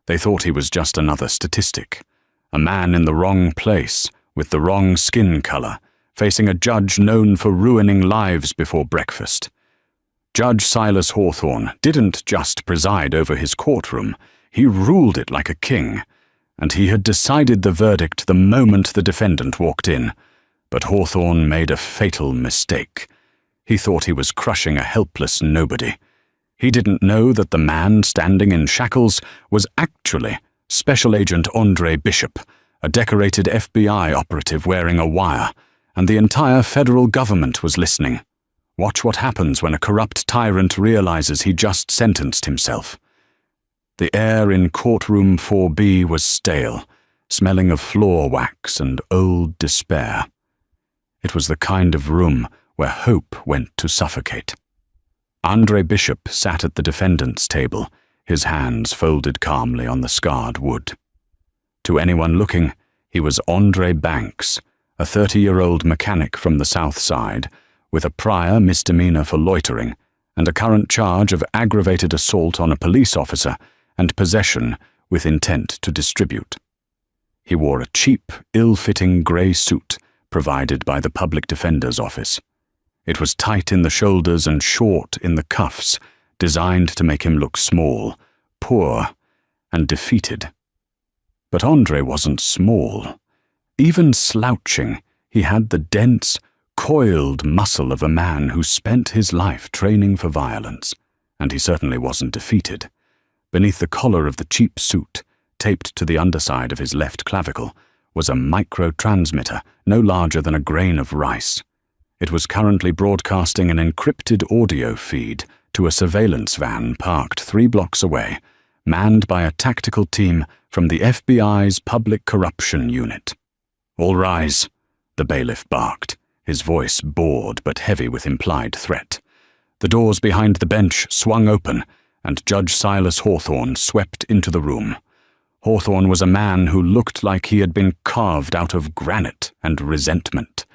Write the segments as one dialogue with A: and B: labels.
A: They thought he was just another statistic, a man in the wrong place, with the wrong skin color, facing a judge known for ruining lives before breakfast. Judge Silas Hawthorne didn't just preside over his courtroom, he ruled it like a king, and he had decided the verdict the moment the defendant walked in. But Hawthorne made a fatal mistake. He thought he was crushing a helpless nobody. He didn't know that the man standing in shackles was actually Special Agent Andre Bishop, a decorated FBI operative wearing a wire, and the entire federal government was listening. Watch what happens when a corrupt tyrant realizes he just sentenced himself. The air in courtroom 4B was stale, smelling of floor wax and old despair. It was the kind of room where hope went to suffocate. Andre Bishop sat at the defendant's table, his hands folded calmly on the scarred wood. To anyone looking, he was Andre Banks, a 30-year-old mechanic from the South Side, with a prior misdemeanor for loitering and a current charge of aggravated assault on a police officer and possession with intent to distribute. He wore a cheap, ill-fitting grey suit provided by the public defender's office. It was tight in the shoulders and short in the cuffs, designed to make him look small, poor, and defeated. But Andre wasn't small. Even slouching, he had the dense, coiled muscle of a man who spent his life training for violence, and he certainly wasn't defeated. Beneath the collar of the cheap suit, taped to the underside of his left clavicle, was a micro-transmitter no larger than a grain of rice. It was currently broadcasting an encrypted audio feed to a surveillance van parked 3 blocks away, manned by a tactical team from the FBI's Public Corruption Unit. "All rise," the bailiff barked, his voice bored but heavy with implied threat. The doors behind the bench swung open, and Judge Silas Hawthorne swept into the room. Hawthorne was a man who looked like he had been carved out of granite and resentment.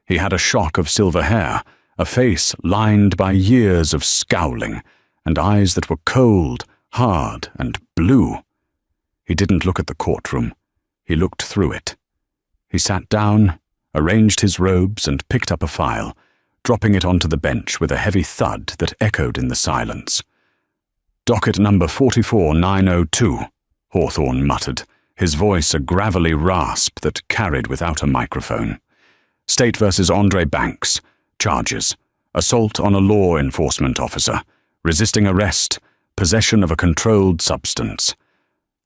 A: He had a shock of silver hair, a face lined by years of scowling, and eyes that were cold, hard, and blue. He didn't look at the courtroom. He looked through it. He sat down, arranged his robes, and picked up a file, dropping it onto the bench with a heavy thud that echoed in the silence. "Docket number 44902, Hawthorne muttered, his voice a gravelly rasp that carried without a microphone. "State versus Andre Banks. Charges: assault on a law enforcement officer, resisting arrest, possession of a controlled substance.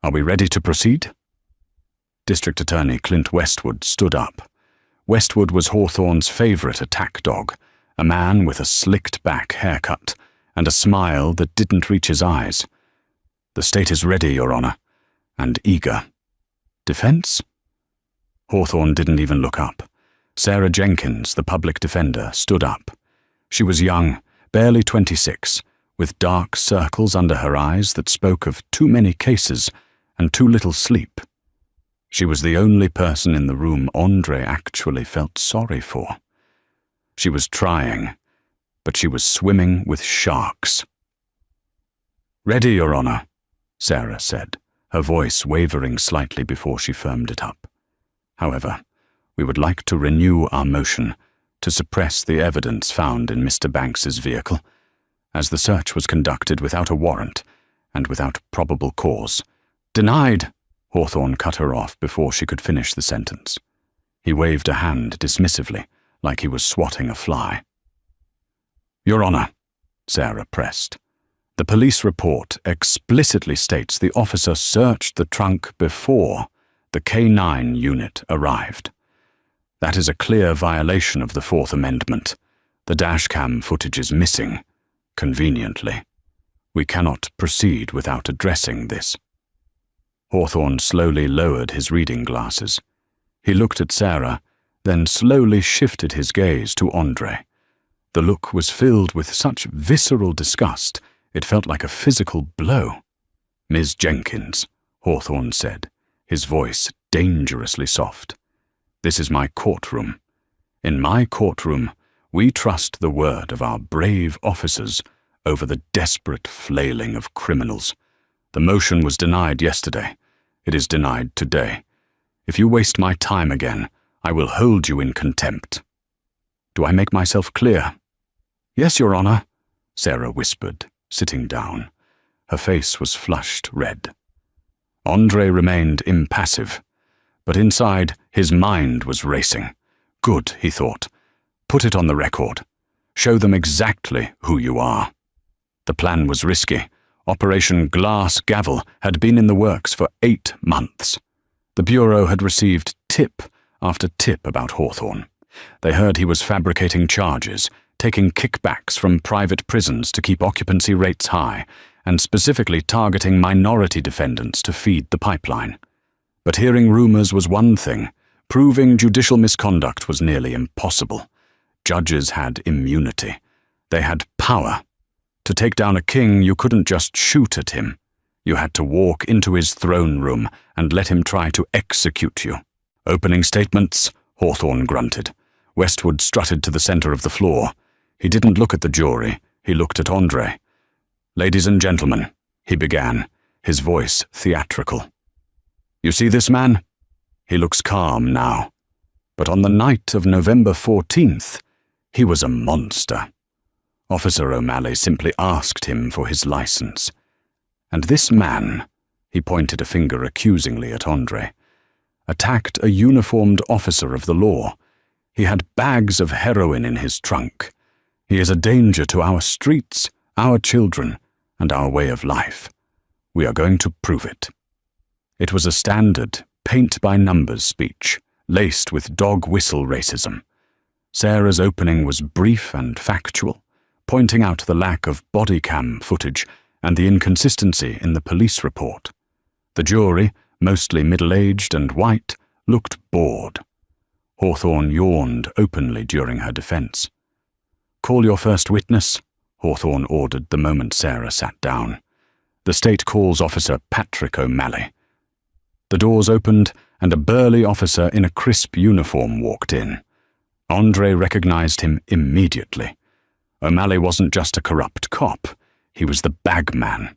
A: Are we ready to proceed?" District Attorney Clint Westwood stood up. Westwood was Hawthorne's favorite attack dog, a man with a slicked-back haircut and a smile that didn't reach his eyes. "The state is ready, Your Honor, and eager." "Defense?" Hawthorne didn't even look up. Sarah Jenkins, the public defender, stood up. She was young, barely 26, with dark circles under her eyes that spoke of too many cases and too little sleep. She was the only person in the room Andre actually felt sorry for. She was trying, but she was swimming with sharks. "Ready, Your Honor," Sarah said, her voice wavering slightly before she firmed it up. "However, we would like to renew our motion to suppress the evidence found in Mr. Banks's vehicle, as the search was conducted without a warrant and without probable cause." "Denied!" Hawthorne cut her off before she could finish the sentence. He waved a hand dismissively, like he was swatting a fly. "Your Honor," Sarah pressed, "the police report explicitly states the officer searched the trunk before the K9 unit arrived. That is a clear violation of the Fourth Amendment. The dashcam footage is missing, conveniently. We cannot proceed without addressing this." Hawthorne slowly lowered his reading glasses. He looked at Sarah, then slowly shifted his gaze to Andre. The look was filled with such visceral disgust, it felt like a physical blow. "Ms. Jenkins," Hawthorne said, his voice dangerously soft. "This is my courtroom. In my courtroom, we trust the word of our brave officers over the desperate flailing of criminals. The motion was denied yesterday. It is denied today. If you waste my time again, I will hold you in contempt. Do I make myself clear?" "Yes, Your Honor," Sarah whispered, sitting down. Her face was flushed red. Andre remained impassive, but inside his mind was racing. Good, he thought. Put it on the record. Show them exactly who you are. The plan was risky. Operation Glass Gavel had been in the works for 8 months. The Bureau had received tip after tip about Hawthorne. They heard he was fabricating charges, taking kickbacks from private prisons to keep occupancy rates high, and specifically targeting minority defendants to feed the pipeline. But hearing rumors was one thing. Proving judicial misconduct was nearly impossible. Judges had immunity. They had power. To take down a king, you couldn't just shoot at him. You had to walk into his throne room and let him try to execute you. "Opening statements," Hawthorne grunted. Westwood strutted to the center of the floor. He didn't look at the jury. He looked at Andre. "Ladies and gentlemen," he began, his voice theatrical. "You see this man? He looks calm now. But on the night of November 14th, he was a monster. Officer O'Malley simply asked him for his license. And this man," he pointed a finger accusingly at Andre, "attacked a uniformed officer of the law. He had bags of heroin in his trunk. He is a danger to our streets, our children, and our way of life. We are going to prove it." It was a standard, paint-by-numbers speech, laced with dog-whistle racism. Sarah's opening was brief and factual, pointing out the lack of body cam footage and the inconsistency in the police report. The jury, mostly middle-aged and white, looked bored. Hawthorne yawned openly during her defense. "Call your first witness," Hawthorne ordered the moment Sarah sat down. "The state calls Officer Patrick O'Malley." The doors opened, and a burly officer in a crisp uniform walked in. Andre recognized him immediately. O'Malley wasn't just a corrupt cop. He was the bagman.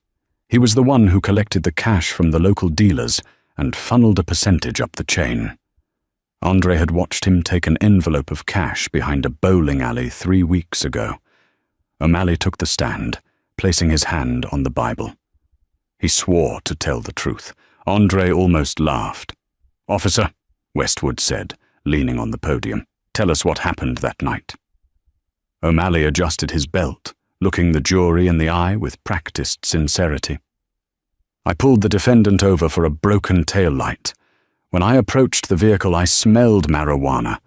A: He was the one who collected the cash from the local dealers and funneled a percentage up the chain. Andre had watched him take an envelope of cash behind a bowling alley 3 weeks ago. O'Malley took the stand, placing his hand on the Bible. He swore to tell the truth. Andre almost laughed. "Officer," Westwood said, leaning on the podium, "tell us what happened that night." O'Malley adjusted his belt, looking the jury in the eye with practiced sincerity. "I pulled the defendant over for a broken tail light. When I approached the vehicle, I smelled marijuana.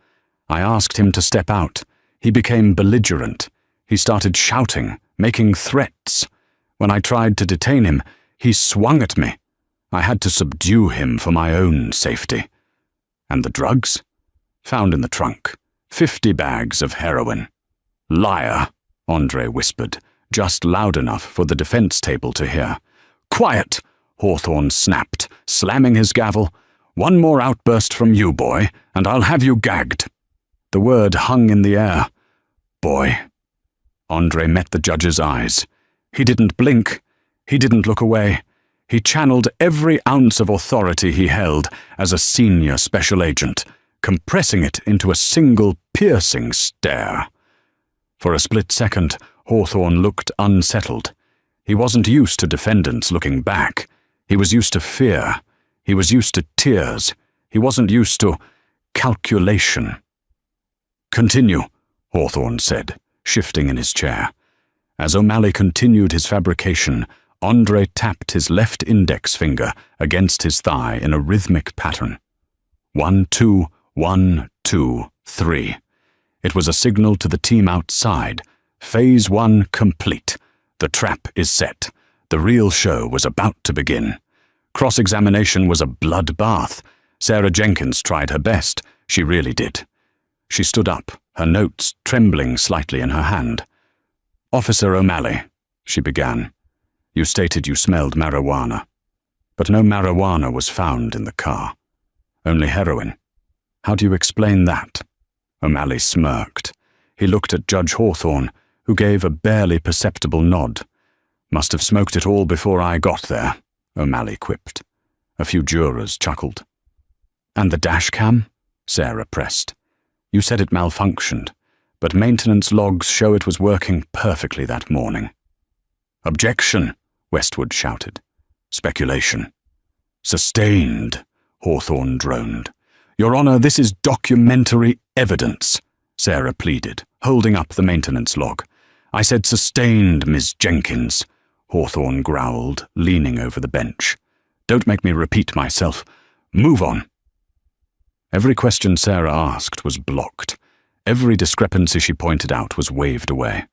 A: I asked him to step out. He became belligerent. He started shouting, making threats. When I tried to detain him, he swung at me. I had to subdue him for my own safety." "And the drugs?" "Found in the trunk. 50 bags of heroin." "Liar," Andre whispered, just loud enough for the defense table to hear. "Quiet," Hawthorne snapped, slamming his gavel. "One more outburst from you, boy, and I'll have you gagged." The word hung in the air. "Boy." Andre met the judge's eyes. He didn't blink. He didn't look away. He channeled every ounce of authority he held as a senior special agent, compressing it into a single piercing stare. For a split second, Hawthorne looked unsettled. He wasn't used to defendants looking back. He was used to fear. He was used to tears. He wasn't used to calculation. "Continue," Hawthorne said, shifting in his chair. As O'Malley continued his fabrication, Andre tapped his left index finger against his thigh in a rhythmic pattern. 1, 2, 1, 2, 3. It was a signal to the team outside. Phase 1 complete. The trap is set. The real show was about to begin. Cross-examination was a bloodbath. Sarah Jenkins tried her best. She really did. She stood up, her notes trembling slightly in her hand. "Officer O'Malley," she began, "you stated you smelled marijuana. But no marijuana was found in the car. Only heroin. How do you explain that?" O'Malley smirked. He looked at Judge Hawthorne, who gave a barely perceptible nod. "Must have smoked it all before I got there. O'Malley quipped. A few jurors chuckled. And the dash cam? Sarah pressed. You said it malfunctioned, but maintenance logs show it was working perfectly that morning. Objection, Westwood shouted. Speculation. Sustained, Hawthorne droned. Your Honor, this is documentary evidence, Sarah pleaded, holding up the maintenance log. I said sustained, Miss Jenkins, Hawthorne growled, leaning over the bench. Don't make me repeat myself. Move on. Every question Sarah asked was blocked. Every discrepancy she pointed out was waved away.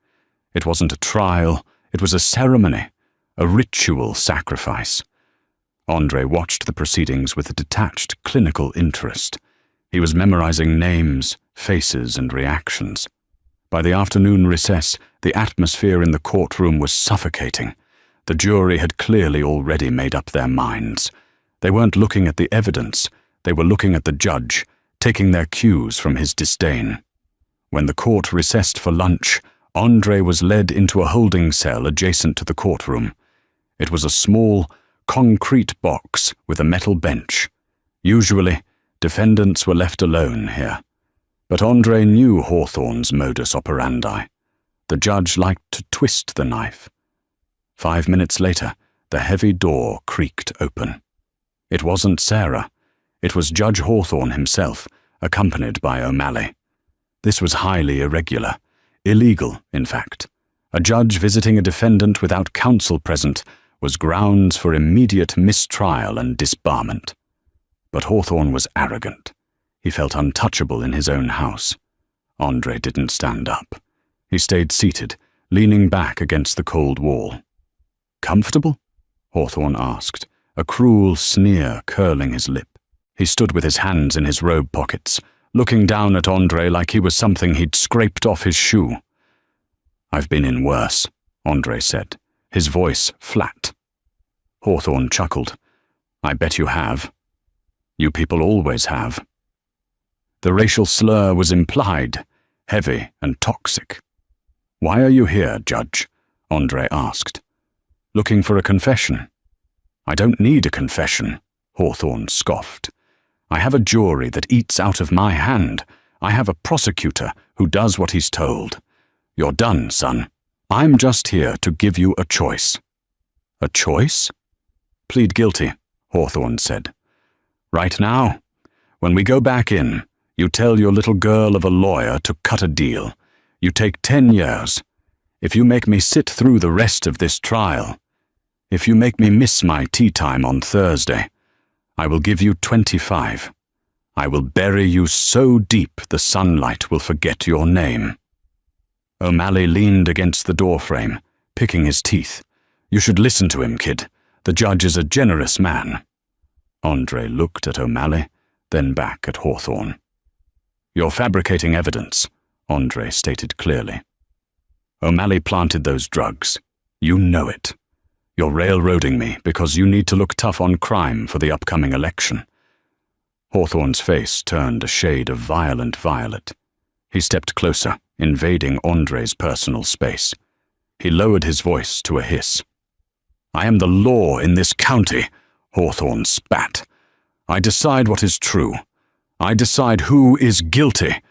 A: It wasn't a trial, it was a ceremony, a ritual sacrifice. Andre watched the proceedings with a detached, clinical interest. He was memorizing names, faces, and reactions. By the afternoon recess, the atmosphere in the courtroom was suffocating. The jury had clearly already made up their minds. They weren't looking at the evidence, they were looking at the judge, taking their cues from his disdain. When the court recessed for lunch, Andre was led into a holding cell adjacent to the courtroom. It was a small, concrete box with a metal bench. Usually, defendants were left alone here. But Andre knew Hawthorne's modus operandi. The judge liked to twist the knife. 5 minutes later, the heavy door creaked open. It wasn't Sarah. It was Judge Hawthorne himself, accompanied by O'Malley. This was highly irregular. Illegal, in fact. A judge visiting a defendant without counsel present was grounds for immediate mistrial and disbarment. But Hawthorne was arrogant. He felt untouchable in his own house. Andre didn't stand up. He stayed seated, leaning back against the cold wall. Comfortable? Hawthorne asked, a cruel sneer curling his lip. He stood with his hands in his robe pockets, looking down at Andre like he was something he'd scraped off his shoe. I've been in worse, Andre said, his voice flat. Hawthorne chuckled. I bet you have. You people always have. The racial slur was implied, heavy and toxic. Why are you here, Judge? Andre asked. Looking for a confession. I don't need a confession, Hawthorne scoffed. I have a jury that eats out of my hand. I have a prosecutor who does what he's told. You're done, son. I'm just here to give you a choice. A choice? Plead guilty, Hawthorne said. Right now, when we go back in, you tell your little girl of a lawyer to cut a deal. You take 10 years. If you make me sit through the rest of this trial, if you make me miss my tea time on Thursday, I will give you 25. I will bury you so deep the sunlight will forget your name. O'Malley leaned against the doorframe, picking his teeth. You should listen to him, kid. The judge is a generous man. Andre looked at O'Malley, then back at Hawthorne. You're fabricating evidence, Andre stated clearly. O'Malley planted those drugs. You know it. You're railroading me because you need to look tough on crime for the upcoming election. Hawthorne's face turned a shade of violent violet. He stepped closer, invading Andre's personal space. He lowered his voice to a hiss. I am the law in this county, Hawthorne spat. I decide what is true. I decide who is guilty.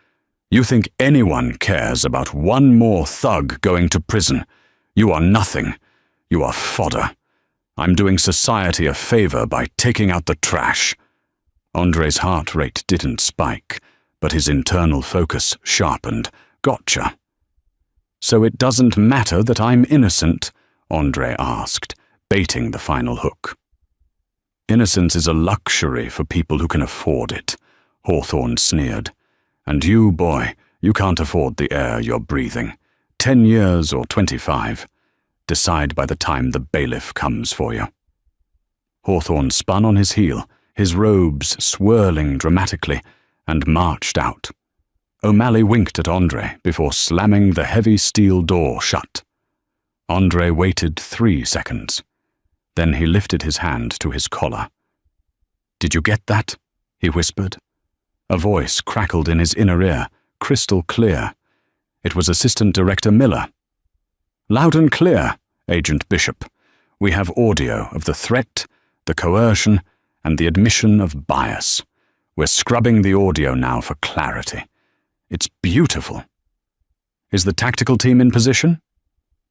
A: You think anyone cares about one more thug going to prison? You are nothing. You are fodder. I'm doing society a favor by taking out the trash. Andre's heart rate didn't spike, but his internal focus sharpened. Gotcha. So it doesn't matter that I'm innocent? Andre asked, baiting the final hook. Innocence is a luxury for people who can afford it, Hawthorne sneered. And you, boy, you can't afford the air you're breathing. 10 years or 25. Decide by the time the bailiff comes for you. Hawthorne spun on his heel, his robes swirling dramatically, and marched out. O'Malley winked at Andre before slamming the heavy steel door shut. Andre waited 3 seconds. Then he lifted his hand to his collar. Did you get that? He whispered. A voice crackled in his inner ear, crystal clear. It was Assistant Director Miller. Loud and clear, Agent Bishop. We have audio of the threat the coercion, and the admission of bias. We're scrubbing the audio now for clarity. It's beautiful. Is the tactical team in position?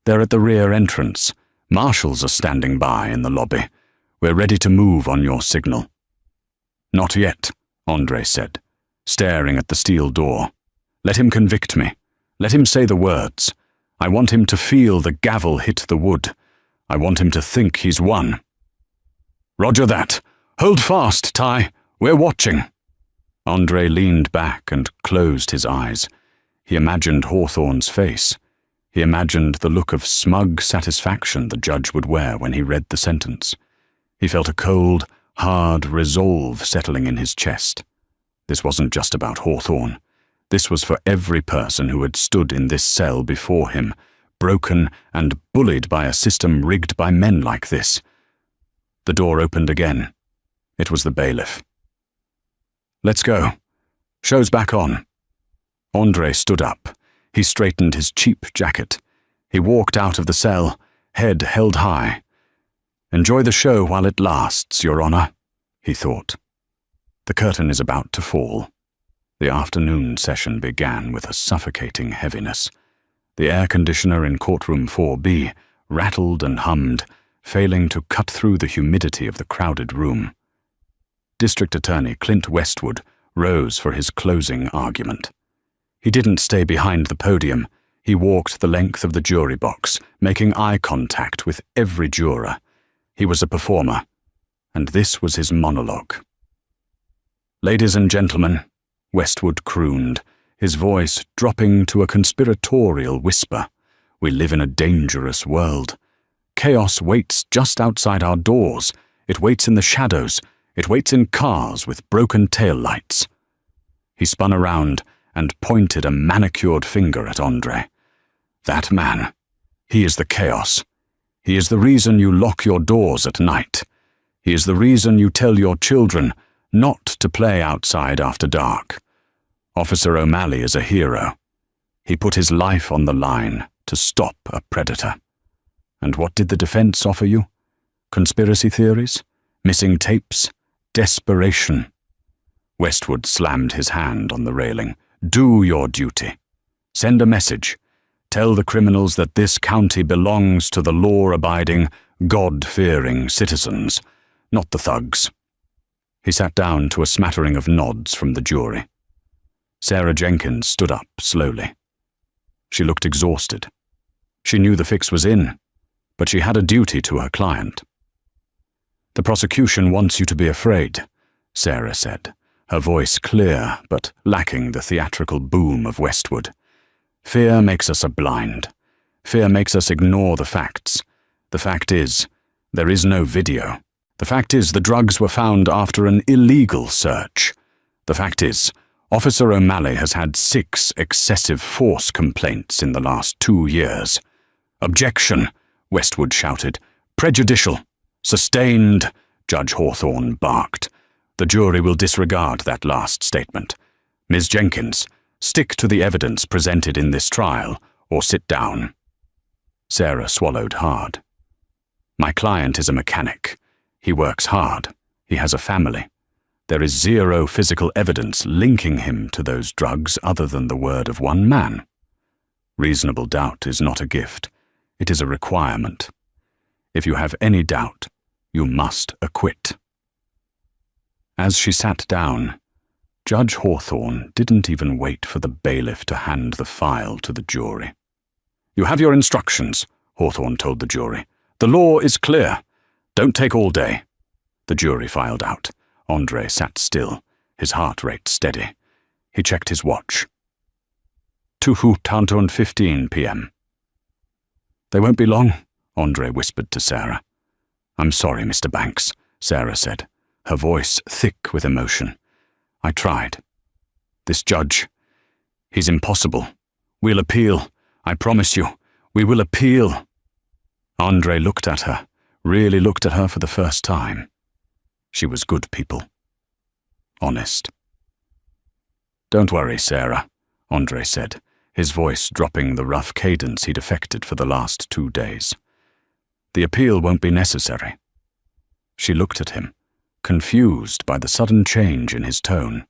A: They're at the rear entrance. Marshals are standing by in the lobby. We're ready to move on your signal. Not yet, Andre said, staring at the steel door. Let him convict me. Let him say the words. I want him to feel the gavel hit the wood. I want him to think he's won. Roger that. Hold fast, Ty. We're watching. Andre leaned back and closed his eyes. He imagined Hawthorne's face. He imagined the look of smug satisfaction the judge would wear when he read the sentence. He felt a cold, hard resolve settling in his chest. This wasn't just about Hawthorne. This was for every person who had stood in this cell before him, broken and bullied by a system rigged by men like this. The door opened again. It was the bailiff. Let's go. Show's back on. Andre stood up. He straightened his cheap jacket. He walked out of the cell, head held high. Enjoy the show while it lasts, Your Honor, he thought. The curtain is about to fall. The afternoon session began with a suffocating heaviness. The air conditioner in courtroom 4B rattled and hummed, failing to cut through the humidity of the crowded room. District Attorney Clint Westwood rose for his closing argument. He didn't stay behind the podium. He walked the length of the jury box, making eye contact with every juror. He was a performer, and this was his monologue. Ladies and gentlemen, Westwood crooned, his voice dropping to a conspiratorial whisper. We live in a dangerous world. Chaos waits just outside our doors. It waits in the shadows. It waits in cars with broken taillights. He spun around and pointed a manicured finger at Andre. That man, he is the chaos. He is the reason you lock your doors at night. He is the reason you tell your children not to play outside after dark. Officer O'Malley is a hero. He put his life on the line to stop a predator. And what did the defense offer you? Conspiracy theories? Missing tapes? Desperation. Westwood slammed his hand on the railing. Do your duty. Send a message. Tell the criminals that this county belongs to the law-abiding, God-fearing citizens, not the thugs. He sat down to a smattering of nods from the jury. Sarah Jenkins stood up slowly. She looked exhausted. She knew the fix was in, but she had a duty to her client. The prosecution wants you to be afraid, Sarah said, her voice clear but lacking the theatrical boom of Westwood. Fear makes us blind. Fear makes us ignore the facts. The fact is, there is no video. The fact is, the drugs were found after an illegal search. The fact is, Officer O'Malley has had 6 excessive force complaints in the last 2 years. Objection, Westwood shouted. Prejudicial. Sustained, Judge Hawthorne barked. The jury will disregard that last statement. Ms. Jenkins, stick to the evidence presented in this trial, or sit down. Sarah swallowed hard. My client is a mechanic. He works hard. He has a family. There is 0 physical evidence linking him to those drugs other than the word of one man. Reasonable doubt is not a gift. It is a requirement. If you have any doubt, you must acquit. As she sat down, Judge Hawthorne didn't even wait for the bailiff to hand the file to the jury. You have your instructions, Hawthorne told the jury. The law is clear. Don't take all day. The jury filed out. Andre sat still, his heart rate steady. He checked his watch. 2:15 p.m. They won't be long, Andre whispered to Sarah. I'm sorry, Mr. Banks, Sarah said, her voice thick with emotion. I tried. This judge, he's impossible. We'll appeal. I promise you, we will appeal. Andre looked at her, really looked at her for the first time. She was good people. Honest. Don't worry, Sarah, Andre said, his voice dropping the rough cadence he'd affected for the last 2 days. The appeal won't be necessary. She looked at him, confused by the sudden change in his tone.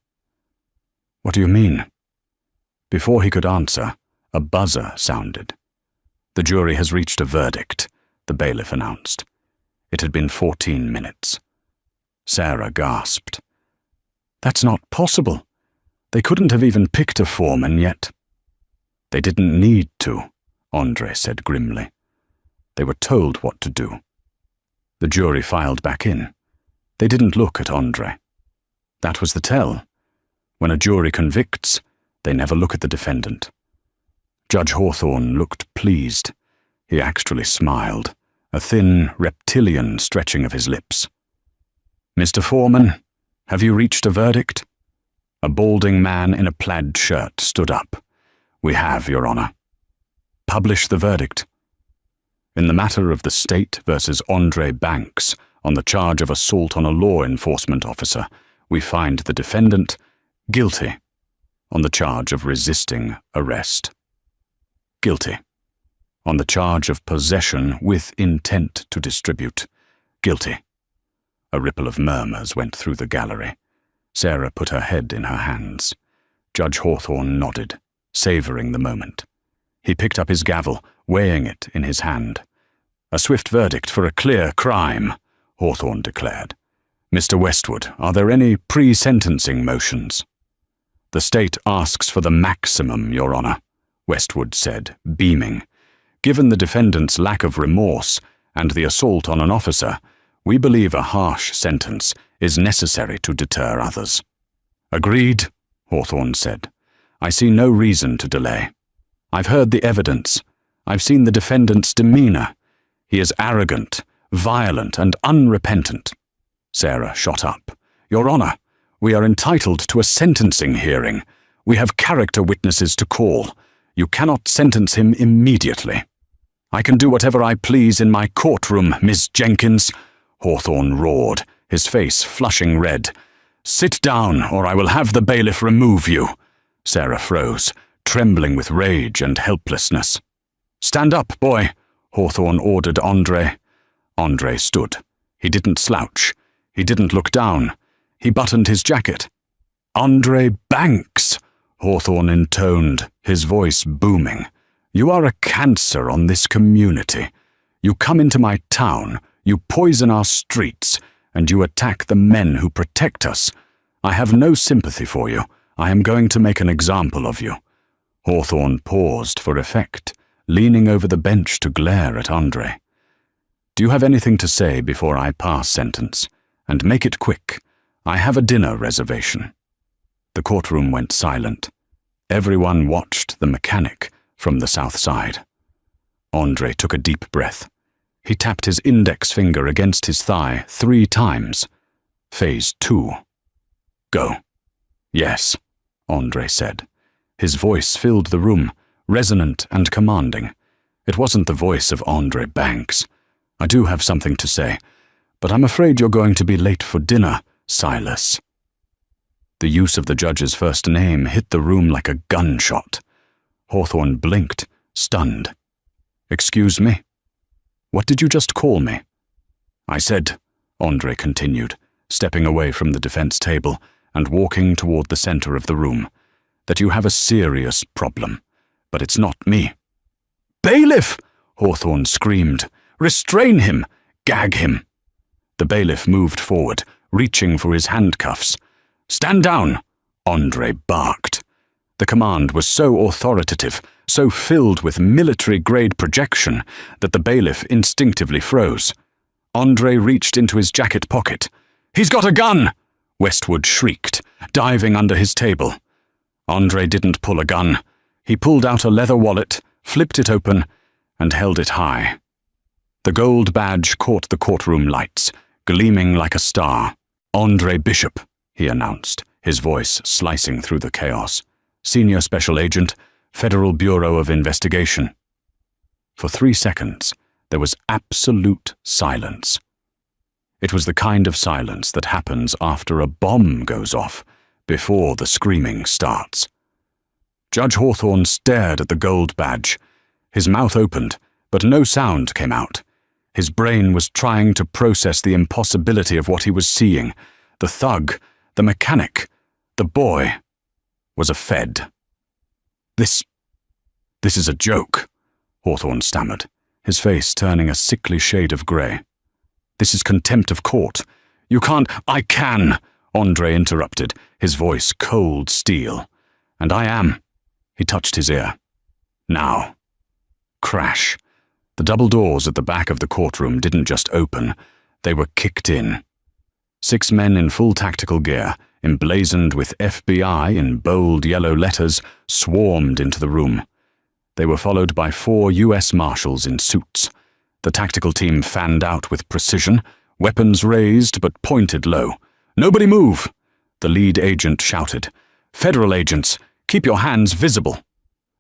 A: "What do you mean?" Before he could answer, a buzzer sounded. "The jury has reached a verdict," the bailiff announced. It had been 14 minutes. Sarah gasped. "That's not possible. They couldn't have even picked a foreman yet." "They didn't need to," Andre said grimly. "They were told what to do." The jury filed back in. They didn't look at Andre. That was the tell. When a jury convicts, they never look at the defendant. Judge Hawthorne looked pleased. He actually smiled, a thin, reptilian stretching of his lips. "Mr. Foreman, have you reached a verdict?" A balding man in a plaid shirt stood up. "We have, Your Honor." "Publish the verdict." In the matter of the state versus Andre Banks on the charge of assault on a law enforcement officer, we find the defendant guilty on the charge of resisting arrest. Guilty on the charge of possession with intent to distribute. Guilty. A ripple of murmurs went through the gallery. Sarah put her head in her hands. Judge Hawthorne nodded, savoring the moment. He picked up his gavel, weighing it in his hand. "A swift verdict for a clear crime," Hawthorne declared. "Mr. Westwood, are there any pre-sentencing motions?" "The state asks for the maximum, Your Honor," Westwood said, beaming. "Given the defendant's lack of remorse and the assault on an officer, we believe a harsh sentence is necessary to deter others." "Agreed," Hawthorne said. "I see no reason to delay. I've heard the evidence. I've seen the defendant's demeanor. He is arrogant, violent, and unrepentant." Sarah shot up. "Your Honor, we are entitled to a sentencing hearing. We have character witnesses to call. You cannot sentence him immediately." "I can do whatever I please in my courtroom, Miss Jenkins," Hawthorne roared, his face flushing red. "Sit down, or I will have the bailiff remove you." Sarah froze, trembling with rage and helplessness. "Stand up, boy," Hawthorne ordered Andre. Andre stood. He didn't slouch. He didn't look down. He buttoned his jacket. "Andre Banks," Hawthorne intoned, his voice booming. "You are a cancer on this community. You come into my town, you poison our streets, and you attack the men who protect us. I have no sympathy for you. I am going to make an example of you." Hawthorne paused for effect, leaning over the bench to glare at Andre. "Do you have anything to say before I pass sentence? And make it quick. I have a dinner reservation." The courtroom went silent. Everyone watched the mechanic from the south side. Andre took a deep breath. He tapped his index finger against his thigh 3 times. Phase 2. "Go." "Yes," Andre said. His voice filled the room, resonant and commanding. It wasn't the voice of Andre Banks. "I do have something to say, but I'm afraid you're going to be late for dinner, Silas." The use of the judge's first name hit the room like a gunshot. Hawthorne blinked, stunned. "Excuse me? What did you just call me?" "I said," Andre continued, stepping away from the defense table and walking toward the center of the room, "that you have a serious problem, but it's not me." "Bailiff!" Hawthorne screamed. "Restrain him! Gag him!" The bailiff moved forward, reaching for his handcuffs. "Stand down!" Andre barked. The command was so authoritative, so filled with military-grade projection, that the bailiff instinctively froze. Andre reached into his jacket pocket. "He's got a gun!" Westwood shrieked, diving under his table. Andre didn't pull a gun. He pulled out a leather wallet, flipped it open, and held it high. The gold badge caught the courtroom lights, gleaming like a star. "Andre Bishop," he announced, his voice slicing through the chaos. "Senior Special Agent, Federal Bureau of Investigation." For 3 seconds, there was absolute silence. It was the kind of silence that happens after a bomb goes off, before the screaming starts. Judge Hawthorne stared at the gold badge. His mouth opened, but no sound came out. His brain was trying to process the impossibility of what he was seeing. The thug, the mechanic, the boy, was a Fed. This is a joke, Hawthorne stammered, his face turning a sickly shade of grey. This is contempt of court. You can't— I can, Andre interrupted, his voice cold steel. And I am. He touched his ear. Now. Crash. The double doors at the back of the courtroom didn't just open, they were kicked in. 6 men in full tactical gear, emblazoned with FBI in bold yellow letters, swarmed into the room. They were followed by 4 U.S. Marshals in suits. The tactical team fanned out with precision, weapons raised but pointed low. "Nobody move!" the lead agent shouted. "Federal agents, keep your hands visible."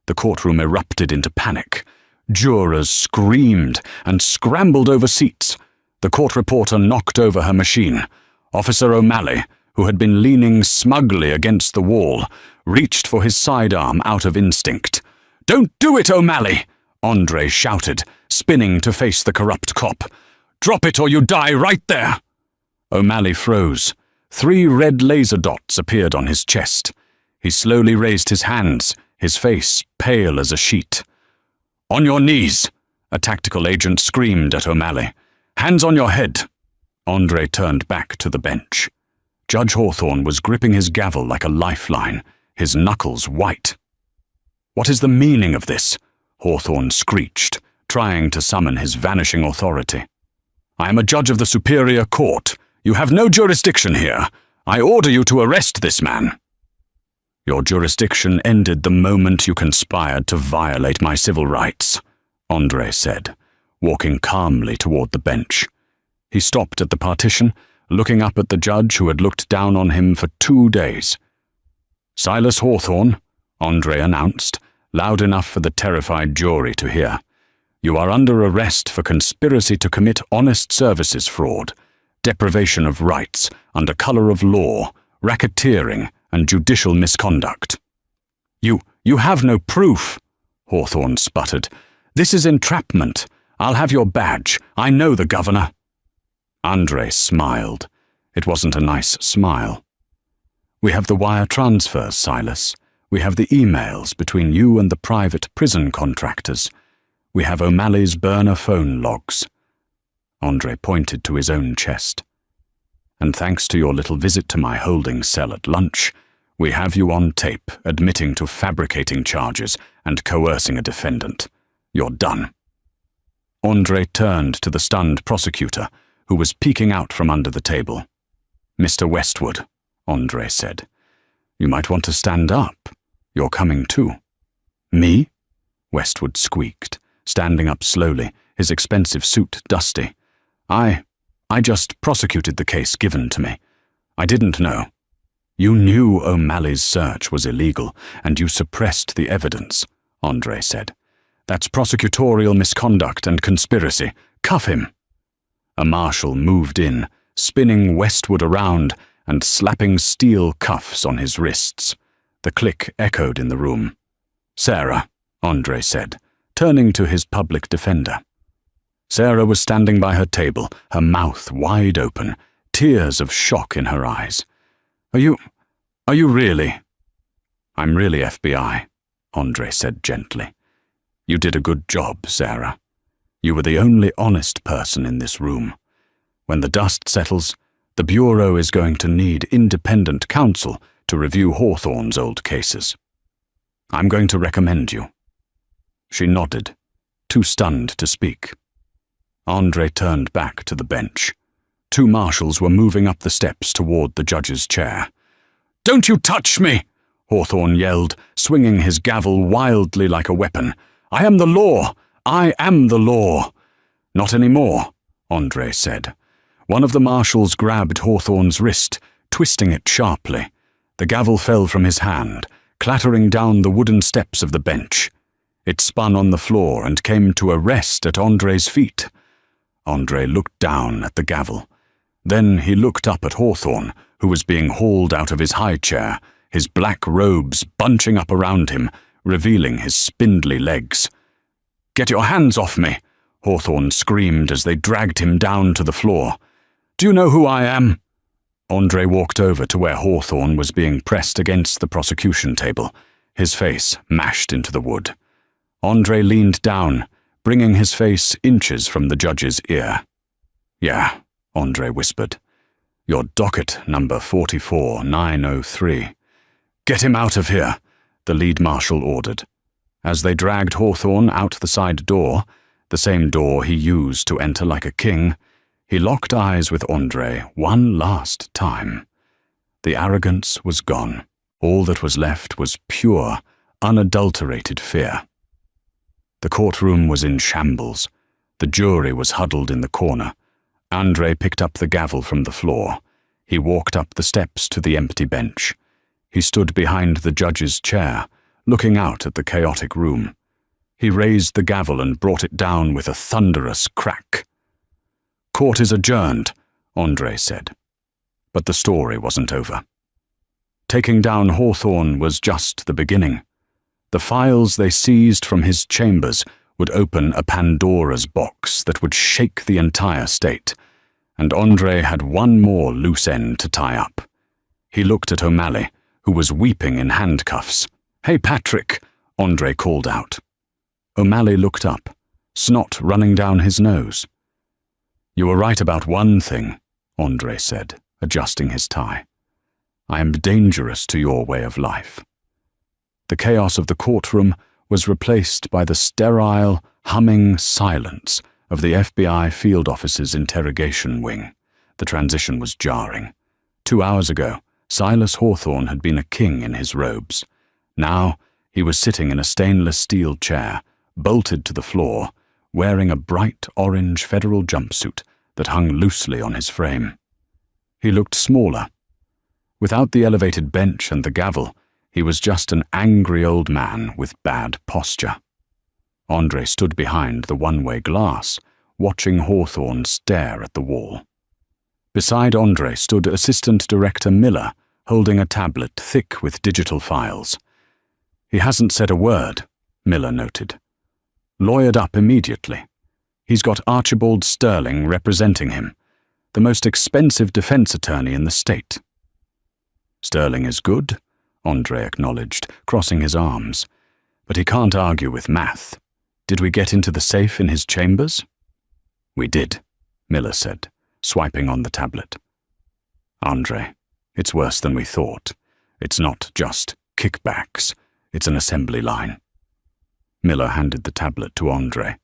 A: The courtroom erupted into panic. Jurors screamed and scrambled over seats. The court reporter knocked over her machine. Officer O'Malley, who had been leaning smugly against the wall, reached for his sidearm out of instinct. "Don't do it, O'Malley!" Andre shouted, spinning to face the corrupt cop. "Drop it or you die right there!" O'Malley froze. 3 red laser dots appeared on his chest. He slowly raised his hands, his face pale as a sheet. "On your knees!" a tactical agent screamed at O'Malley. "Hands on your head!" Andre turned back to the bench. Judge Hawthorne was gripping his gavel like a lifeline, his knuckles white. "What is the meaning of this?" Hawthorne screeched, trying to summon his vanishing authority. "I am a judge of the Superior Court. You have no jurisdiction here. I order you to arrest this man." "Your jurisdiction ended the moment you conspired to violate my civil rights," Andre said, walking calmly toward the bench. He stopped at the partition, looking up at the judge who had looked down on him for 2 days. "Silas Hawthorne," Andre announced, loud enough for the terrified jury to hear. "You are under arrest for conspiracy to commit honest services fraud, deprivation of rights under color of law, racketeering, and judicial misconduct." You have no proof," Hawthorne sputtered. "This is entrapment. I'll have your badge. I know the governor." Andre smiled. It wasn't a nice smile. "We have the wire transfers, Silas. We have the emails between you and the private prison contractors. We have O'Malley's burner phone logs." Andre pointed to his own chest. "And thanks to your little visit to my holding cell at lunch, we have you on tape admitting to fabricating charges and coercing a defendant. You're done." Andre turned to the stunned prosecutor, who was peeking out from under the table. "Mr. Westwood," Andre said, "you might want to stand up. You're coming too." "Me?" Westwood squeaked, standing up slowly, his expensive suit dusty. I just prosecuted the case given to me. I didn't know." "You knew O'Malley's search was illegal, and you suppressed the evidence," Andre said. "That's prosecutorial misconduct and conspiracy. Cuff him." A marshal moved in, spinning Westwood around and slapping steel cuffs on his wrists. The click echoed in the room. "Sarah," Andre said, turning to his public defender. Sarah was standing by her table, her mouth wide open, tears of shock in her eyes. Are you really?" "I'm really FBI," Andre said gently. "You did a good job, Sarah. You were the only honest person in this room. When the dust settles, the Bureau is going to need independent counsel to review Hawthorne's old cases. I'm going to recommend you." She nodded, too stunned to speak. Andre turned back to the bench. 2 marshals were moving up the steps toward the judge's chair. "Don't you touch me!" Hawthorne yelled, swinging his gavel wildly like a weapon. "I am the law! I am the law!" "Not anymore," Andre said. One of the marshals grabbed Hawthorne's wrist, twisting it sharply. The gavel fell from his hand, clattering down the wooden steps of the bench. It spun on the floor and came to a rest at Andre's feet. Andre looked down at the gavel. Then he looked up at Hawthorne, who was being hauled out of his high chair, his black robes bunching up around him, revealing his spindly legs. "Get your hands off me!" Hawthorne screamed as they dragged him down to the floor. "Do you know who I am?" Andre walked over to where Hawthorne was being pressed against the prosecution table, his face mashed into the wood. Andre leaned down, bringing his face inches from the judge's ear. "Yeah," Andre whispered. "Your docket number 44903. "Get him out of here," the lead marshal ordered. As they dragged Hawthorne out the side door, the same door he used to enter like a king, he locked eyes with Andre one last time. The arrogance was gone. All that was left was pure, unadulterated fear. The courtroom was in shambles. The jury was huddled in the corner. Andre picked up the gavel from the floor. He walked up the steps to the empty bench. He stood behind the judge's chair, looking out at the chaotic room. He raised the gavel and brought it down with a thunderous crack. "Court is adjourned," Andre said. But the story wasn't over. Taking down Hawthorne was just the beginning. The files they seized from his chambers would open a Pandora's box that would shake the entire state, and Andre had one more loose end to tie up. He looked at O'Malley, who was weeping in handcuffs. "Hey, Patrick," Andre called out. O'Malley looked up, snot running down his nose. "You were right about one thing," Andre said, adjusting his tie. "I am dangerous to your way of life." The chaos of the courtroom was replaced by the sterile, humming silence of the FBI field office's interrogation wing. The transition was jarring. 2 hours ago, Silas Hawthorne had been a king in his robes. Now, he was sitting in a stainless steel chair, bolted to the floor, wearing a bright orange federal jumpsuit that hung loosely on his frame. He looked smaller. Without the elevated bench and the gavel, he was just an angry old man with bad posture. Andre stood behind the one-way glass, watching Hawthorne stare at the wall. Beside Andre stood Assistant Director Miller, holding a tablet thick with digital files. "He hasn't said a word," Miller noted. "Lawyered up immediately. He's got Archibald Sterling representing him, the most expensive defense attorney in the state." "Sterling is good," Andre acknowledged, crossing his arms. "But he can't argue with math. Did we get into the safe in his chambers?" "We did," Miller said, swiping on the tablet. "Andre, it's worse than we thought. It's not just kickbacks. It's an assembly line." Miller handed the tablet to Andre.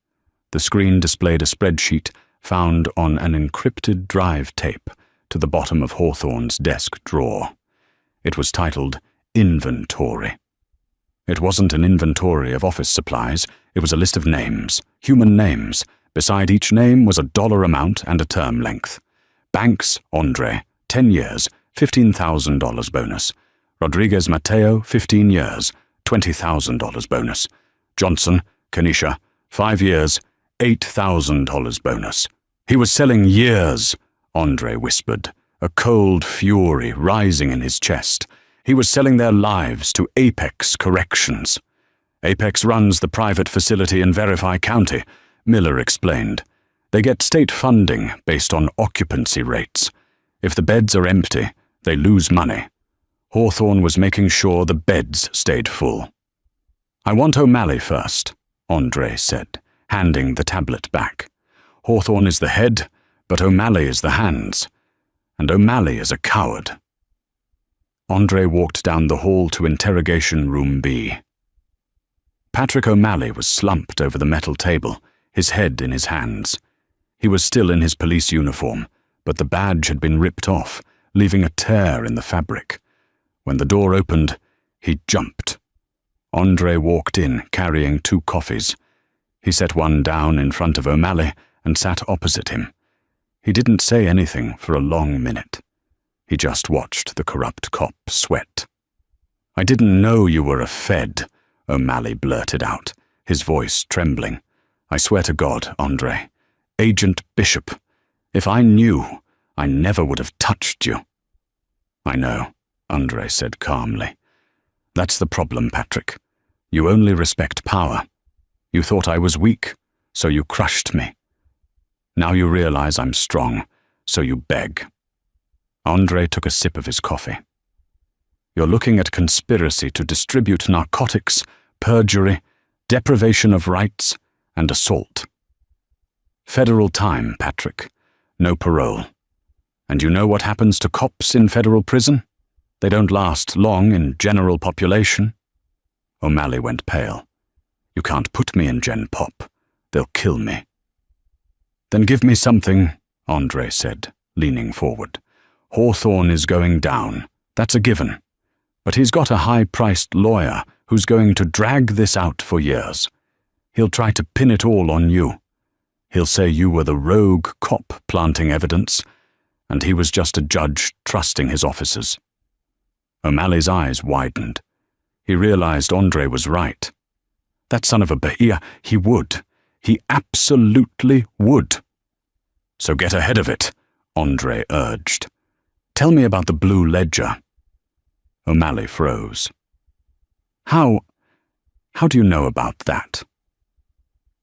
A: The screen displayed a spreadsheet found on an encrypted drive tape to the bottom of Hawthorne's desk drawer. It was titled Inventory. It wasn't an inventory of office supplies. It was a list of names, human names. Beside each name was a dollar amount and a term length. Banks, Andre, 10 years, $15,000 bonus. Rodriguez Mateo, 15 years, $20,000 bonus. Johnson, Kenesha, 5 years, $8,000 bonus. "He was selling years," Andre whispered, a cold fury rising in his chest. "He was selling their lives to Apex Corrections." "Apex runs the private facility in Verify County," Miller explained. "They get state funding based on occupancy rates. If the beds are empty, they lose money. Hawthorne was making sure the beds stayed full." "I want O'Malley first," Andre said, handing the tablet back. "Hawthorne is the head, but O'Malley is the hands. And O'Malley is a coward." Andre walked down the hall to interrogation room B. Patrick O'Malley was slumped over the metal table, his head in his hands. He was still in his police uniform, but the badge had been ripped off, leaving a tear in the fabric. When the door opened, he jumped. Andre walked in, carrying 2 coffees. He set one down in front of O'Malley and sat opposite him. He didn't say anything for a long minute. He just watched the corrupt cop sweat. "I didn't know you were a Fed," O'Malley blurted out, his voice trembling. "I swear to God, Andre. Agent Bishop. If I knew, I never would have touched you." "I know," Andre said calmly. "That's the problem, Patrick. You only respect power. You thought I was weak. so you crushed me. Now you realize I'm strong, so you beg." Andre took a sip of his coffee. "You're looking at conspiracy to distribute narcotics, perjury, deprivation of rights, and assault. Federal time, Patrick. No parole. And you know what happens to cops in federal prison? They don't last long in general population." O'Malley went pale. "You can't put me in Gen Pop. They'll kill me." "Then give me something," Andre said, leaning forward. "Hawthorne is going down. That's a given. But he's got a high-priced lawyer who's going to drag this out for years. He'll try to pin it all on you. He'll say you were the rogue cop planting evidence, and he was just a judge trusting his officers." O'Malley's eyes widened. He realized Andre was right. That son of a Bahia, he would. He absolutely would. "So get ahead of it," Andre urged. "Tell me about the Blue Ledger." O'Malley froze. How do you know about that?"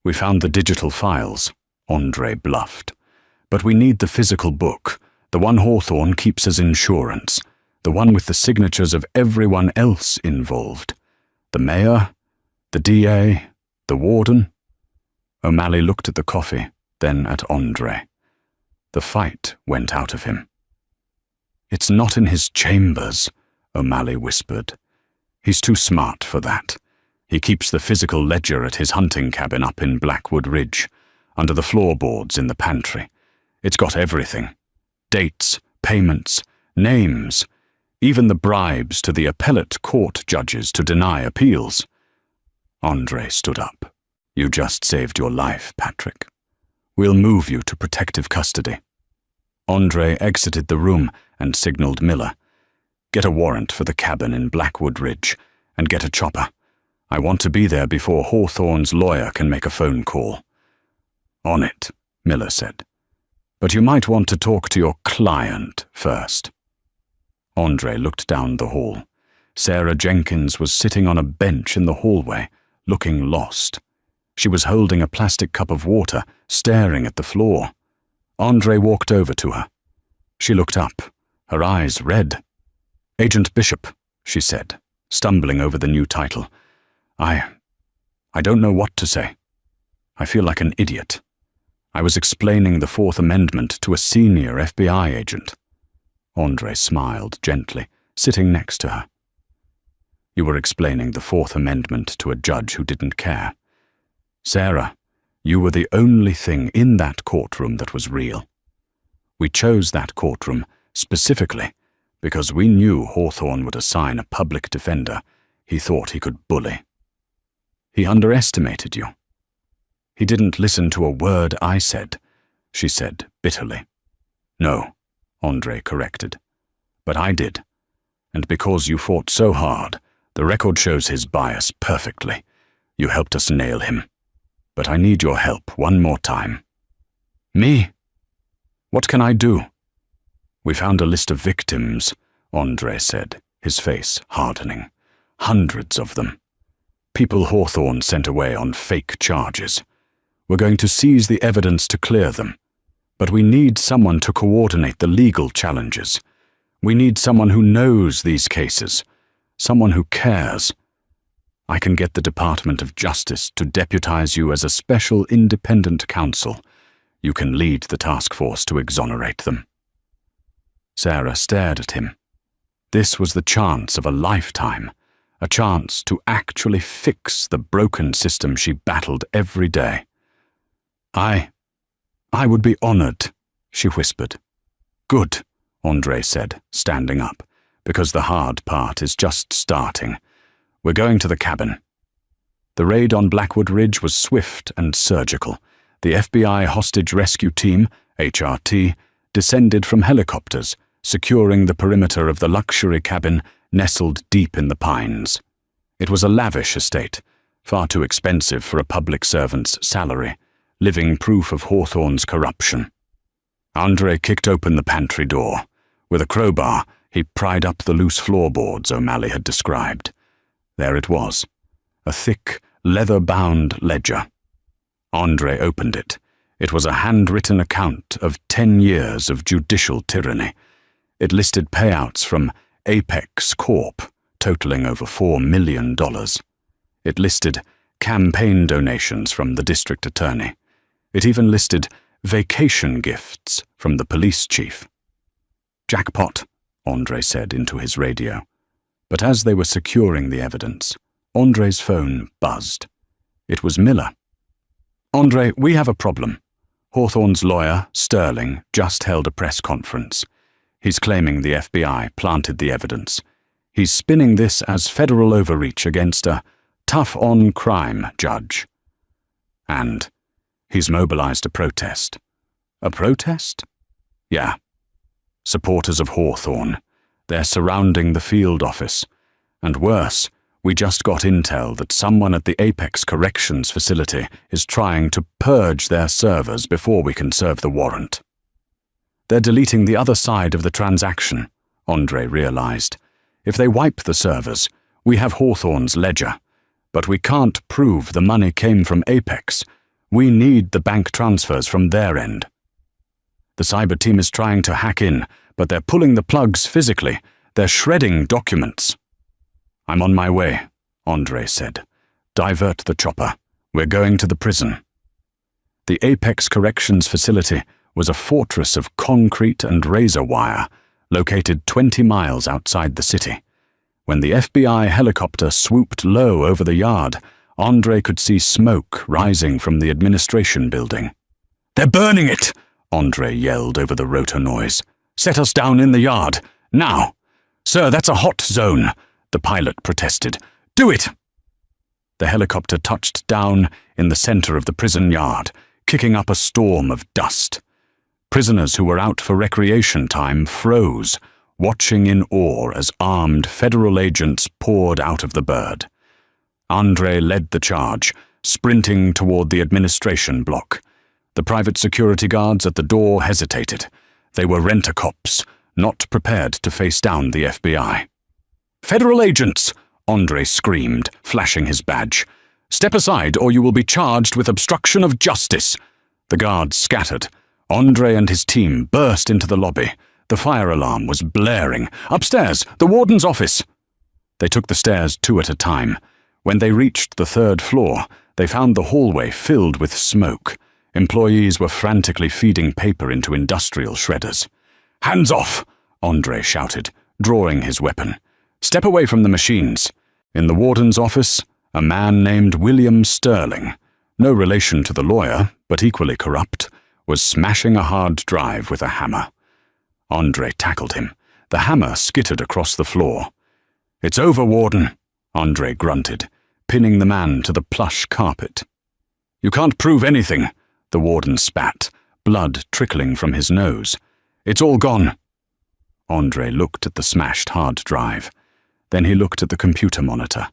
A: "We found the digital files," Andre bluffed. "But we need the physical book, the one Hawthorne keeps as insurance, the one with the signatures of everyone else involved. The mayor, the DA, the warden." O'Malley looked at the coffee, then at Andre. The fight went out of him. "It's not in his chambers," O'Malley whispered. "He's too smart for that. He keeps the physical ledger at his hunting cabin up in Blackwood Ridge, under the floorboards in the pantry. It's got everything. Dates, payments, names, even the bribes to the appellate court judges to deny appeals." Andre stood up. "You just saved your life, Patrick. We'll move you to protective custody." Andre exited the room and signaled Miller. "Get a warrant for the cabin in Blackwood Ridge, and get a chopper. I want to be there before Hawthorne's lawyer can make a phone call." "On it," Miller said. "But you might want to talk to your client first." Andre looked down the hall. Sarah Jenkins was sitting on a bench in the hallway, looking lost. She was holding a plastic cup of water, staring at the floor. Andre walked over to her. She looked up, her eyes red. "Agent Bishop," she said, stumbling over the new title. I don't know what to say. I feel like an idiot. I was explaining the Fourth Amendment to a senior FBI agent." Andre smiled gently, sitting next to her. "You were explaining the Fourth Amendment to a judge who didn't care. Sarah, you were the only thing in that courtroom that was real. We chose that courtroom specifically because we knew Hawthorne would assign a public defender he thought he could bully. He underestimated you. He didn't listen to a word I said," she said bitterly. "No," Andre corrected. "But I did. And because you fought so hard, the record shows his bias perfectly. You helped us nail him. But I need your help one more time." "Me? What can I do?" "We found a list of victims," Andre said, his face hardening. "Hundreds of them. People Hawthorne sent away on fake charges. We're going to seize the evidence to clear them. But we need someone to coordinate the legal challenges. We need someone who knows these cases, someone who cares. I can get the Department of Justice to deputize you as a special independent counsel. You can lead the task force to exonerate them." Sarah stared at him. This was the chance of a lifetime, a chance to actually fix the broken system she battled every day. I would be honored," she whispered. "Good," Andre said, standing up, "because the hard part is just starting. We're going to the cabin." The raid on Blackwood Ridge was swift and surgical. The FBI hostage rescue team, HRT, descended from helicopters, securing the perimeter of the luxury cabin nestled deep in the pines. It was a lavish estate, far too expensive for a public servant's salary, living proof of Hawthorne's corruption. Andre kicked open the pantry door. With a crowbar, he pried up the loose floorboards O'Malley had described. There it was, a thick, leather-bound ledger. Andre opened it. It was a handwritten account of 10 years of judicial tyranny. It listed payouts from Apex Corp, totaling over $4 million. It listed campaign donations from the district attorney. It even listed vacation gifts from the police chief. "Jackpot," Andre said into his radio. But as they were securing the evidence, Andre's phone buzzed. It was Miller. "Andre, we have a problem. Hawthorne's lawyer, Sterling, just held a press conference. He's claiming the FBI planted the evidence. He's spinning this as federal overreach against a tough-on-crime judge. And he's mobilized a protest." "A protest?" "Yeah. Supporters of Hawthorne. They're surrounding the field office. And worse, we just got intel that someone at the Apex Corrections facility is trying to purge their servers before we can serve the warrant." "They're deleting the other side of the transaction," Andre realized. "If they wipe the servers, we have Hawthorne's ledger. But we can't prove the money came from Apex. We need the bank transfers from their end. The cyber team is trying to hack in, but they're pulling the plugs physically. They're shredding documents." "I'm on my way," Andre said. "Divert the chopper. We're going to the prison." The Apex Corrections facility was a fortress of concrete and razor wire, located 20 miles outside the city. When the FBI helicopter swooped low over the yard, Andre could see smoke rising from the administration building. "They're burning it!" Andre yelled over the rotor noise. "Set us down in the yard, now!" "Sir, that's a hot zone," the pilot protested. "Do it!" The helicopter touched down in the center of the prison yard, kicking up a storm of dust. Prisoners who were out for recreation time froze, watching in awe as armed federal agents poured out of the bird. Andre led the charge, sprinting toward the administration block. The private security guards at the door hesitated. They were rent-a-cops, not prepared to face down the FBI. "Federal agents!" Andre screamed, flashing his badge. "Step aside or you will be charged with obstruction of justice." The guards scattered. Andre and his team burst into the lobby. The fire alarm was blaring. "Upstairs! The warden's office!" They took the stairs 2 at a time. When they reached the 3rd floor, they found the hallway filled with smoke. Employees were frantically feeding paper into industrial shredders. "Hands off!" Andre shouted, drawing his weapon. "Step away from the machines." In the warden's office, a man named William Sterling, no relation to the lawyer, but equally corrupt, was smashing a hard drive with a hammer. Andre tackled him. The hammer skittered across the floor. "It's over, Warden," Andre grunted, pinning the man to the plush carpet. "You can't prove anything," the warden spat, blood trickling from his nose. "It's all gone." Andre looked at the smashed hard drive. Then he looked at the computer monitor.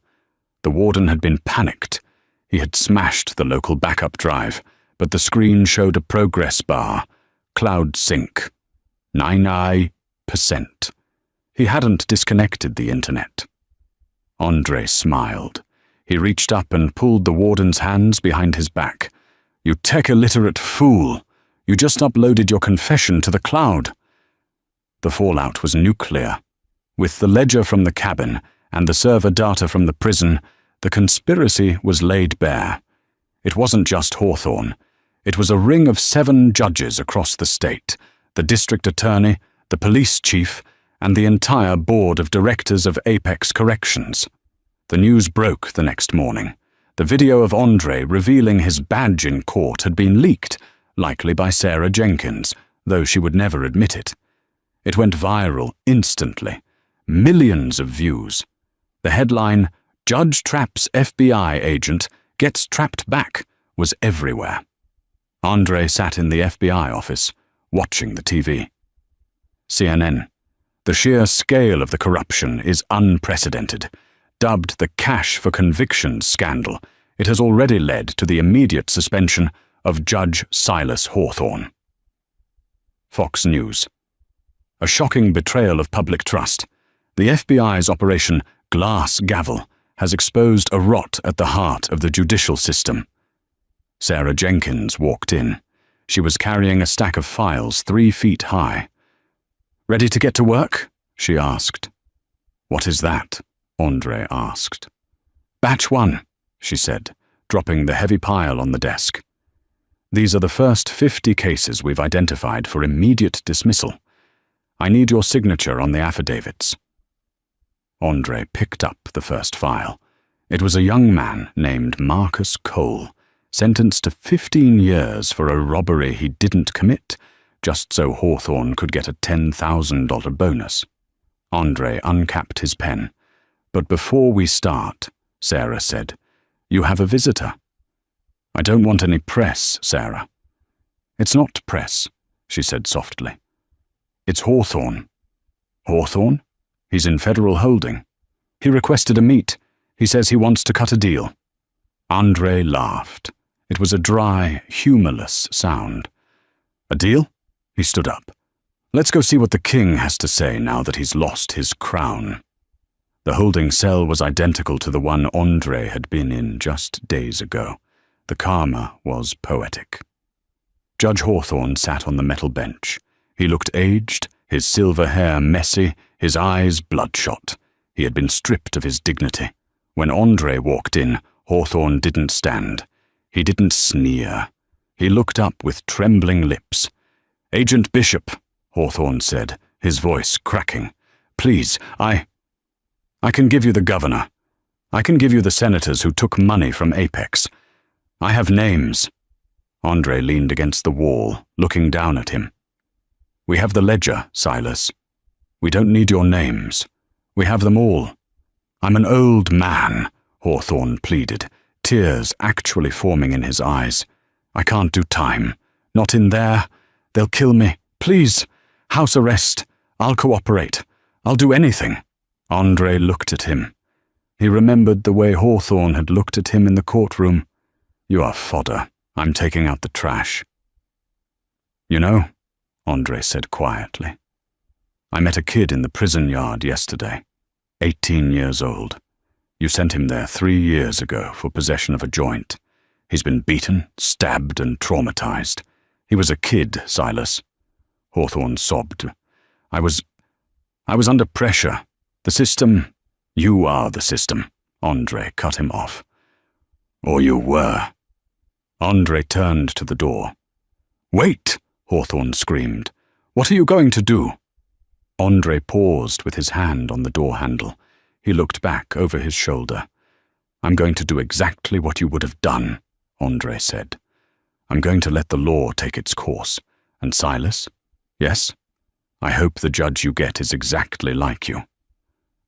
A: The warden had been panicked. He had smashed the local backup drive, but the screen showed a progress bar. Cloud sync. 99%. He hadn't disconnected the internet. Andre smiled. He reached up and pulled the warden's hands behind his back. "You tech-illiterate fool! You just uploaded your confession to the cloud." The fallout was nuclear. With the ledger from the cabin and the server data from the prison, the conspiracy was laid bare. It wasn't just Hawthorne. It was a ring of 7 judges across the state, the district attorney, the police chief, and the entire board of directors of Apex Corrections. The news broke the next morning. The video of Andre revealing his badge in court had been leaked, likely by Sarah Jenkins, though she would never admit it. It went viral instantly. Millions of views. The headline, "Judge Traps FBI Agent, Gets Trapped Back," was everywhere. Andre sat in the FBI office, watching the TV. CNN. "The sheer scale of the corruption is unprecedented. Dubbed the cash for convictions scandal, it has already led to the immediate suspension of Judge Silas Hawthorne." Fox News. "A shocking betrayal of public trust. The FBI's Operation Glass Gavel has exposed a rot at the heart of the judicial system." Sarah Jenkins walked in. She was carrying a stack of files 3 feet high. "Ready to get to work?" she asked. "What is that?" Andre asked. "Batch 1, she said, dropping the heavy pile on the desk. "These are the first 50 cases we've identified for immediate dismissal. I need your signature on the affidavits." Andre picked up the first file. It was a young man named Marcus Cole, sentenced to 15 years for a robbery he didn't commit, just so Hawthorne could get a $10,000 bonus. Andre uncapped his pen. "But before we start," Sarah said, "you have a visitor." "I don't want any press, Sarah." "It's not press," she said softly. "It's Hawthorne." "Hawthorne? He's in federal holding. He requested a meet. He says he wants to cut a deal." Andre laughed. It was a dry, humorless sound. "A deal?" He stood up. "Let's go see what the king has to say now that he's lost his crown." The holding cell was identical to the one Andre had been in just days ago. The karma was poetic. Judge Hawthorne sat on the metal bench. He looked aged, his silver hair messy, his eyes bloodshot. He had been stripped of his dignity. When Andre walked in, Hawthorne didn't stand. He didn't sneer. He looked up with trembling lips. "Agent Bishop," Hawthorne said, his voice cracking. "Please, I can give you the governor. I can give you the senators who took money from Apex. I have names." Andre leaned against the wall, looking down at him. "We have the ledger, Silas. We don't need your names. We have them all." "I'm an old man," Hawthorne pleaded, tears actually forming in his eyes. "I can't do time. Not in there. They'll kill me. Please. House arrest. I'll cooperate. I'll do anything." Andre looked at him. He remembered the way Hawthorne had looked at him in the courtroom. "You are fodder. I'm taking out the trash." "You know," Andre said quietly, "I met a kid in the prison yard yesterday, 18 years old. You sent him there 3 years ago for possession of a joint. He's been beaten, stabbed, and traumatized. He was a kid, Silas." Hawthorne sobbed. I was under pressure. The system—" "You are the system," Andre cut him off. "Or you were." Andre turned to the door. "Wait!" Hawthorne screamed. "What are you going to do?" Andre paused with his hand on the door handle. He looked back over his shoulder. "I'm going to do exactly what you would have done," Andre said. "I'm going to let the law take its course. And Silas? Yes? I hope the judge you get is exactly like you."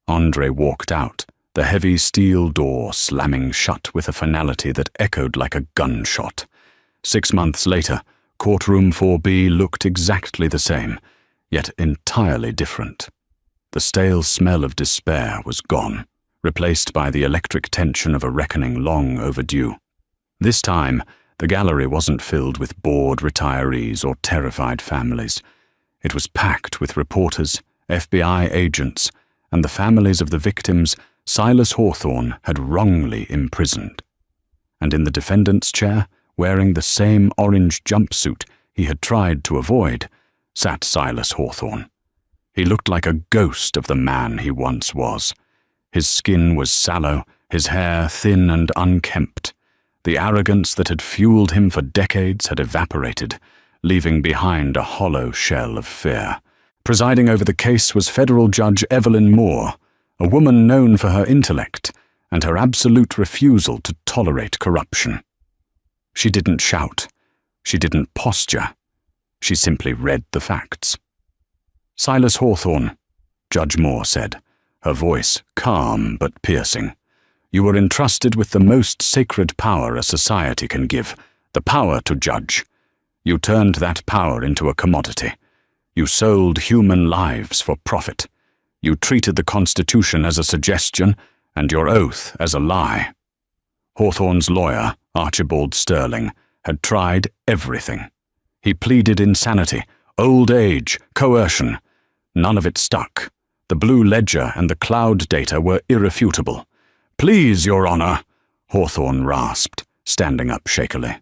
A: Andre walked out, the heavy steel door slamming shut with a finality that echoed like a gunshot. 6 months later, courtroom 4B looked exactly the same, yet entirely different. The stale smell of despair was gone, replaced by the electric tension of a reckoning long overdue. This time, the gallery wasn't filled with bored retirees or terrified families. It was packed with reporters, FBI agents, and the families of the victims Silas Hawthorne had wrongly imprisoned. And in the defendant's chair, wearing the same orange jumpsuit he had tried to avoid, sat Silas Hawthorne. He looked like a ghost of the man he once was. His skin was sallow, his hair thin and unkempt. The arrogance that had fueled him for decades had evaporated, leaving behind a hollow shell of fear. Presiding over the case was federal judge Evelyn Moore, a woman known for her intellect and her absolute refusal to tolerate corruption. She didn't shout. She didn't posture. She simply read the facts. "Silas Hawthorne," Judge Moore said, her voice calm but piercing. "You were entrusted with the most sacred power a society can give, the power to judge. You turned that power into a commodity. You sold human lives for profit. You treated the Constitution as a suggestion and your oath as a lie." Hawthorne's lawyer, Archibald Sterling, had tried everything. He pleaded insanity, old age, coercion. None of it stuck. The blue ledger and the cloud data were irrefutable. "Please, Your Honor," Hawthorne rasped, standing up shakily.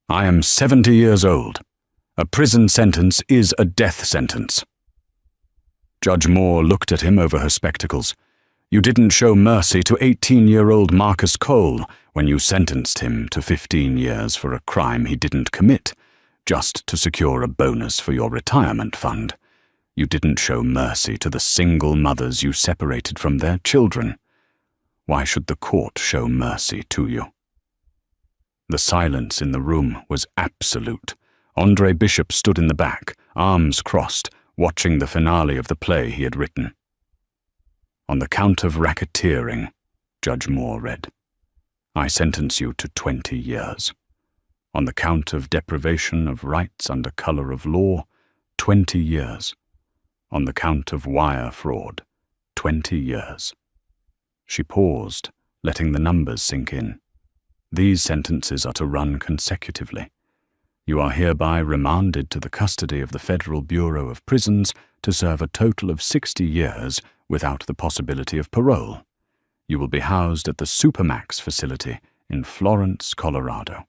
A: I am 70 years old. A prison sentence is a death sentence. Judge Moore looked at him over her spectacles. You didn't show mercy to 18-year-old Marcus Cole when you sentenced him to 15 years for a crime he didn't commit, just to secure a bonus for your retirement fund. You didn't show mercy to the single mothers you separated from their children. Why should the court show mercy to you? The silence in the room was absolute. Andre Bishop stood in the back, arms crossed, watching the finale of the play he had written. On the count of racketeering, Judge Moore read, I sentence you to 20 years. On the count of deprivation of rights under color of law, 20 years. On the count of wire fraud, 20 years. She paused, letting the numbers sink in. These sentences are to run consecutively. You are hereby remanded to the custody of the Federal Bureau of Prisons to serve a total of 60 years without the possibility of parole. You will be housed at the Supermax facility in Florence, Colorado.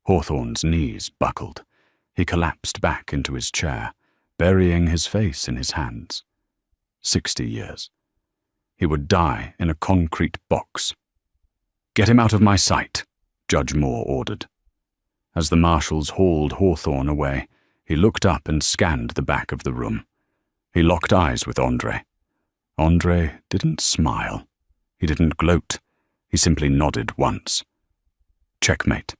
A: Hawthorne's knees buckled. He collapsed back into his chair, burying his face in his hands. 60 years. He would die in a concrete box. Get him out of my sight, Judge Moore ordered. As the marshals hauled Hawthorne away, he looked up and scanned the back of the room. He locked eyes with Andre. Andre didn't smile. He didn't gloat. He simply nodded once. Checkmate.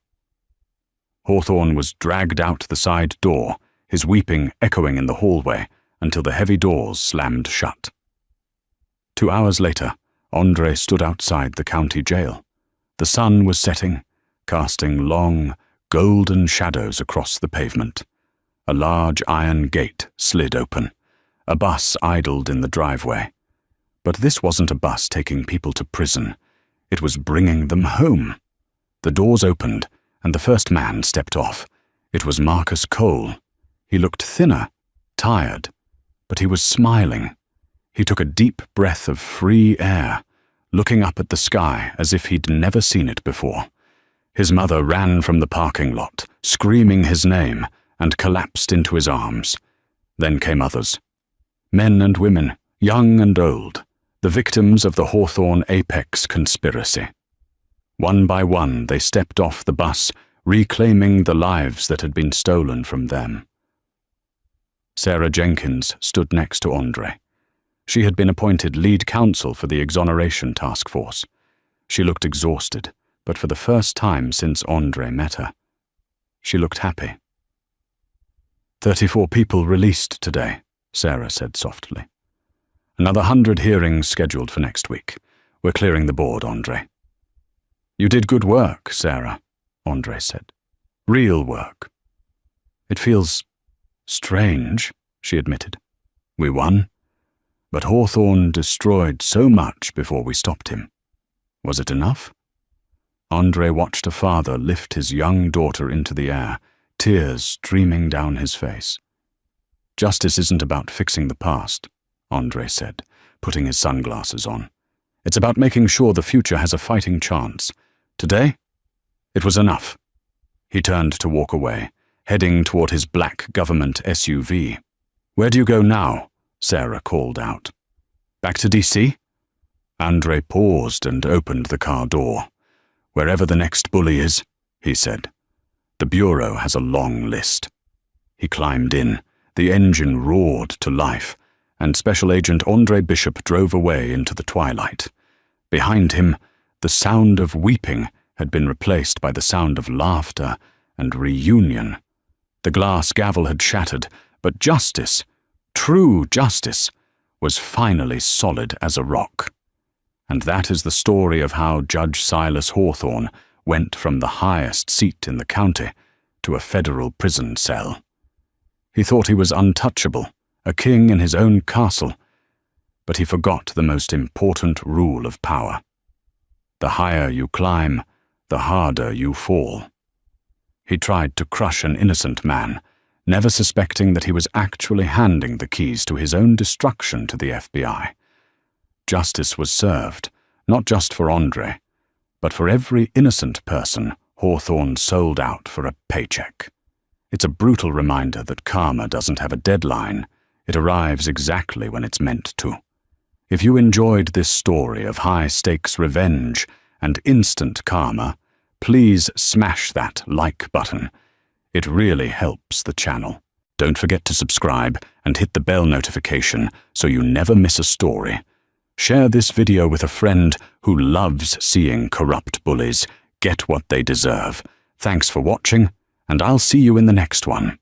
A: Hawthorne was dragged out the side door, his weeping echoing in the hallway until the heavy doors slammed shut. 2 hours later, Andre stood outside the county jail. The sun was setting, casting long, golden shadows across the pavement. A large iron gate slid open. A bus idled in the driveway. But this wasn't a bus taking people to prison. It was bringing them home. The doors opened, and the first man stepped off. It was Marcus Cole. He looked thinner, tired, but he was smiling. He took a deep breath of free air, looking up at the sky as if he'd never seen it before. His mother ran from the parking lot, screaming his name, and collapsed into his arms. Then came others. Men and women, young and old, the victims of the Hawthorne Apex conspiracy. One by one, they stepped off the bus, reclaiming the lives that had been stolen from them. Sarah Jenkins stood next to Andre. She had been appointed lead counsel for the exoneration task force. She looked exhausted, but for the first time since Andre met her. She looked happy. 34 people released today, Sarah said softly. Another 100 hearings scheduled for next week. We're clearing the board, Andre. You did good work, Sarah, Andre said. Real work. It feels strange, she admitted. We won, but Hawthorne destroyed so much before we stopped him. Was it enough? Andre watched a father lift his young daughter into the air, tears streaming down his face. Justice isn't about fixing the past, Andre said, putting his sunglasses on. It's about making sure the future has a fighting chance. Today, it was enough. He turned to walk away, heading toward his black government SUV. Where do you go now? Sarah called out. Back to DC? Andre paused and opened the car door. Wherever the next bully is, he said. The Bureau has a long list. He climbed in. The engine roared to life, and Special Agent Andre Bishop drove away into the twilight. Behind him, the sound of weeping had been replaced by the sound of laughter and reunion. The glass gavel had shattered, but justice, true justice, was finally solid as a rock. And that is the story of how Judge Silas Hawthorne went from the highest seat in the county to a federal prison cell. He thought he was untouchable, a king in his own castle, but he forgot the most important rule of power. The higher you climb, the harder you fall. He tried to crush an innocent man, never suspecting that he was actually handing the keys to his own destruction to the FBI. Justice was served, not just for Andre, but for every innocent person Hawthorne sold out for a paycheck. It's a brutal reminder that karma doesn't have a deadline. It arrives exactly when it's meant to. If you enjoyed this story of high-stakes revenge and instant karma, please smash that like button. It really helps the channel. Don't forget to subscribe and hit the bell notification so you never miss a story. Share this video with a friend who loves seeing corrupt bullies get what they deserve. Thanks for watching, and I'll see you in the next one.